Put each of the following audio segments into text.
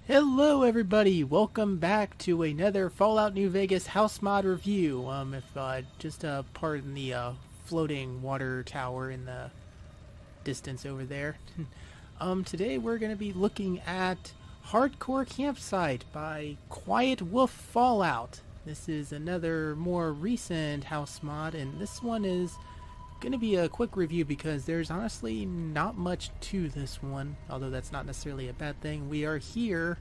Hello everybody, welcome back to another Fallout New Vegas house mod review. If just pardon the floating water tower in the distance over there. Today we're going to be looking at Hardcore Campsite by Quiet Wolf Fallout. This is another more recent house mod, and this one is going to be a quick review because there's honestly not much to this one, although that's not necessarily a bad thing. We are here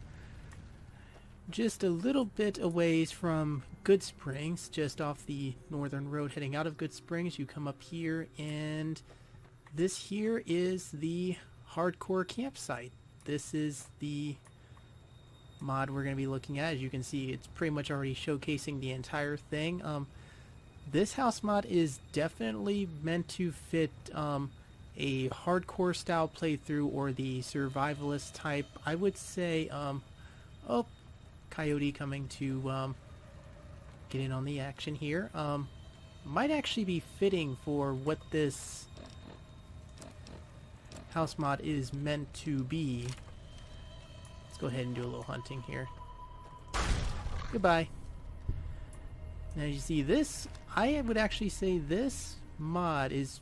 just a little bit a ways from Goodsprings, just off the northern road heading out of Goodsprings. You come up here, and this here is the Hardcore Campsite. This is the mod we're going to be looking at. As you can see, it's pretty much already showcasing the entire thing. This house mod is definitely meant to fit a hardcore style playthrough or the survivalist type. I would say, oh, Coyote coming to get in on the action here. Might actually be fitting for what this house mod is meant to be. Let's go ahead and do a little hunting here. Goodbye. Now you see this, I would actually say this mod is,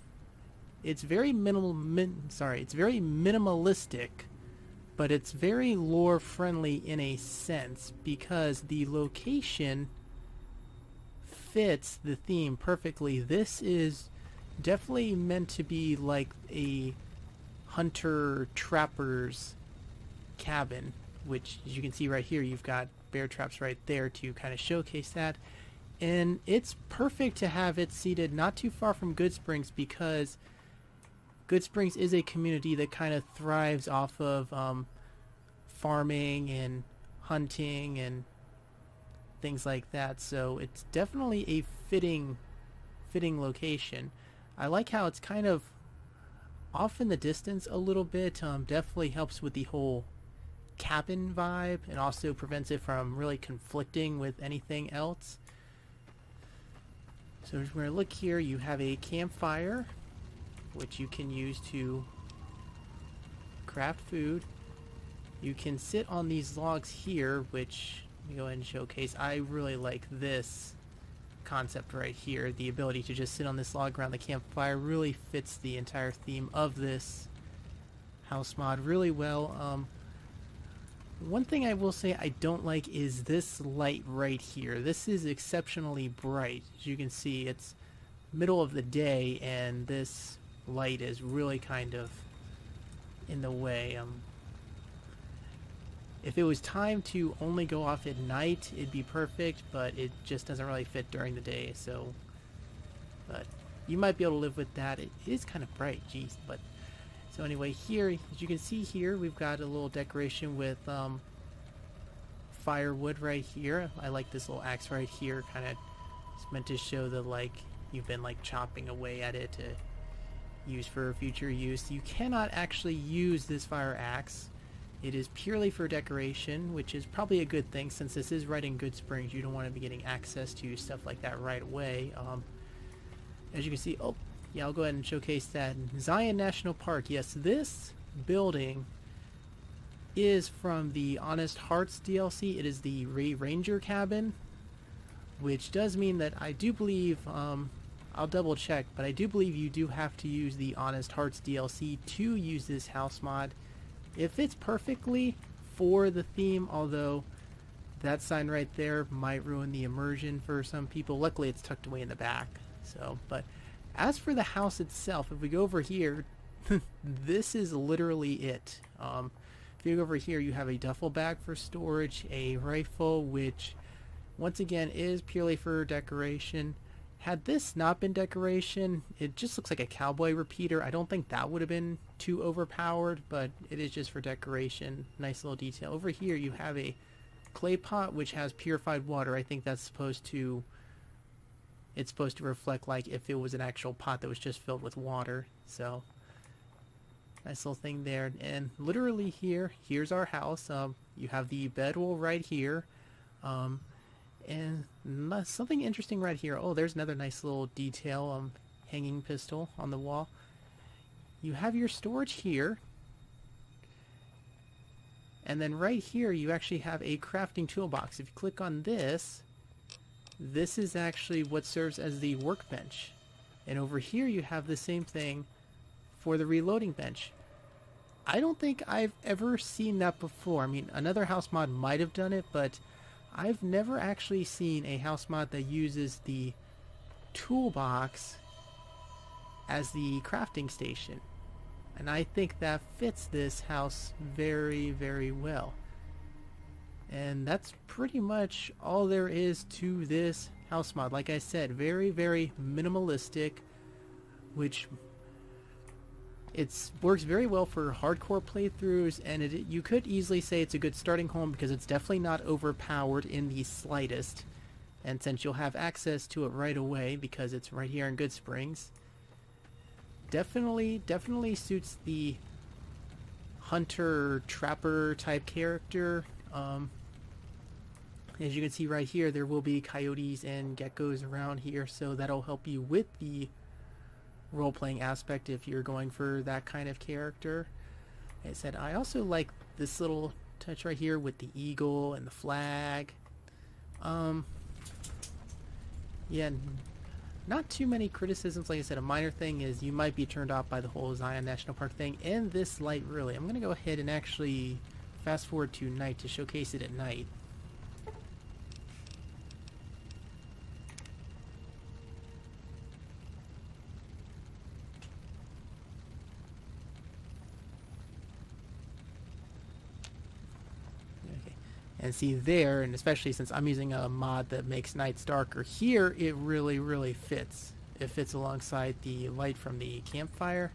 it's very it's very minimalistic, but it's very lore friendly in a sense because the location fits the theme perfectly. This is definitely meant to be like a hunter trapper's cabin, which as you can see right here, you've got bear traps right there to kind of showcase that. And it's perfect to have it seated not too far from Goodsprings because Goodsprings is a community that kind of thrives off of farming and hunting and things like that. So it's definitely a fitting location. I like how it's kind of off in the distance a little bit. Definitely helps with the whole cabin vibe and also prevents it from really conflicting with anything else. So as we're going to look here, you have a campfire, which you can use to craft food. You can sit on these logs here, which let me go ahead and showcase. I really like this concept right here. The ability to just sit on this log around the campfire really fits the entire theme of this house mod really well. One thing I will say I don't like is this light right here. This is exceptionally bright. As you can see, it's middle of the day and this light is really kind of in the way. If it was time to only go off at night, it'd be perfect, but it just doesn't really fit during the day. So, but you might be able to live with that. It is kind of bright, geez, but so anyway, here, as you can see here, we've got a little decoration with firewood right here. I like this little axe right here. Kind of, it's meant to show that like you've been like chopping away at it to use for future use. You cannot actually use this fire axe. It is purely for decoration, which is probably a good thing since this is right in Goodsprings. You don't want to be getting access to stuff like that right away. As you can see, oh. Yeah, I'll go ahead and showcase that. Zion National Park. Yes, this building is from the Honest Hearts DLC. It is the Ranger cabin, which does mean that I do believe, I'll double check, but I do believe you do have to use the Honest Hearts DLC to use this house mod. It fits perfectly for the theme, although that sign right there might ruin the immersion for some people. Luckily, it's tucked away in the back. So, but as for the house itself, if we go over here, this is literally it. If you go over here, you have a duffel bag for storage, a rifle, which once again is purely for decoration. Had this not been decoration, it just looks like a cowboy repeater. I don't think that would have been too overpowered, but it is just for decoration. Nice little detail. Over here, you have a clay pot, which has purified water. I think that's supposed to... It's supposed to reflect like if it was an actual pot that was just filled with water. So, nice little thing there. And literally here's our house. You have the bedroll right here. And something interesting right here. Oh, there's another nice little detail. Hanging pistol on the wall. You have your storage here. And then right here you actually have a crafting toolbox. If you click on this, this is actually what serves as the workbench. And over here you have the same thing for the reloading bench. I don't think I've ever seen that before. I mean, another house mod might have done it, but I've never actually seen a house mod that uses the toolbox as the crafting station. And I think that fits this house very, very well. And that's pretty much all there is to this house mod. Like I said, very, very minimalistic, which it works very well for hardcore playthroughs, and you could easily say it's a good starting home because it's definitely not overpowered in the slightest. And since you'll have access to it right away because it's right here in Goodsprings, definitely suits the hunter trapper type character. As you can see right here, there will be coyotes and geckos around here, so that'll help you with the role-playing aspect if you're going for that kind of character. Like I said, I also like this little touch right here with the eagle and the flag. Yeah, not too many criticisms. Like I said, a minor thing is you might be turned off by the whole Zion National Park thing and this light really. I'm going to go ahead and actually fast forward to night to showcase it at night. And see there, and especially since I'm using a mod that makes nights darker, here it really fits. It fits alongside the light from the campfire,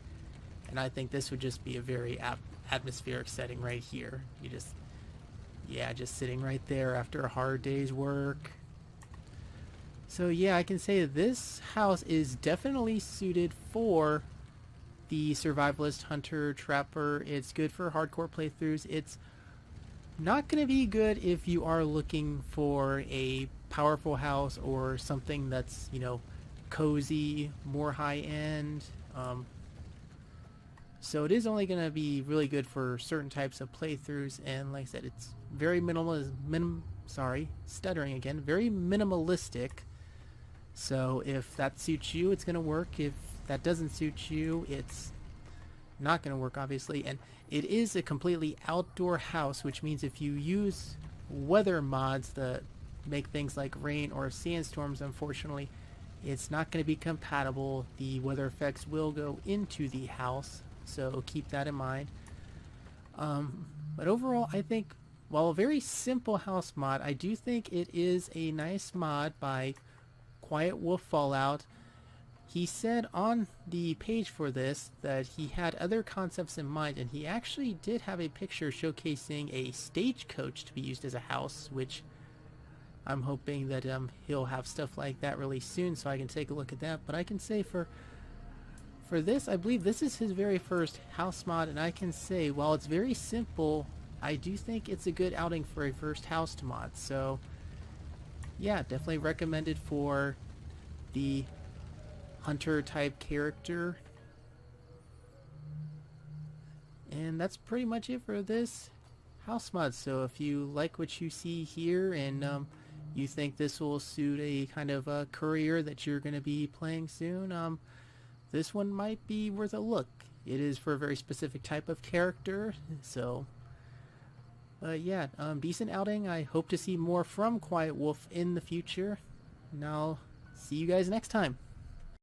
and I think this would just be a very atmospheric setting right here. You just, yeah, just sitting right there after a hard day's work. So yeah, I can say that this house is definitely suited for the survivalist, hunter, trapper. It's good for hardcore playthroughs. It's not going to be good if you are looking for a powerful house or something that's, you know, cozy, more high-end. So it is only going to be really good for certain types of playthroughs, and like I said, it's very stuttering again, very minimalistic. So if that suits you, it's going to work. If that doesn't suit you, it's not going to work, obviously. And it is a completely outdoor house, which means if you use weather mods that make things like rain or sandstorms, unfortunately, it's not going to be compatible. The weather effects will go into the house, so keep that in mind. But overall, I think, while a very simple house mod, I do think it is a nice mod by Quiet Wolf Fallout. He said on the page for this that he had other concepts in mind, and he actually did have a picture showcasing a stagecoach to be used as a house, which I'm hoping that he'll have stuff like that really soon so I can take a look at that. But I can say for this, I believe this is his very first house mod, and I can say while it's very simple, I do think it's a good outing for a first house mod. So yeah, definitely recommended for the hunter type character. And that's pretty much it for this house mod. So if you like what you see here and you think this will suit a kind of a career that you're going to be playing soon, this one might be worth a look. It is for a very specific type of character, so yeah, decent outing. I hope to see more from Quiet Wolf in the future, and I'll see you guys next time.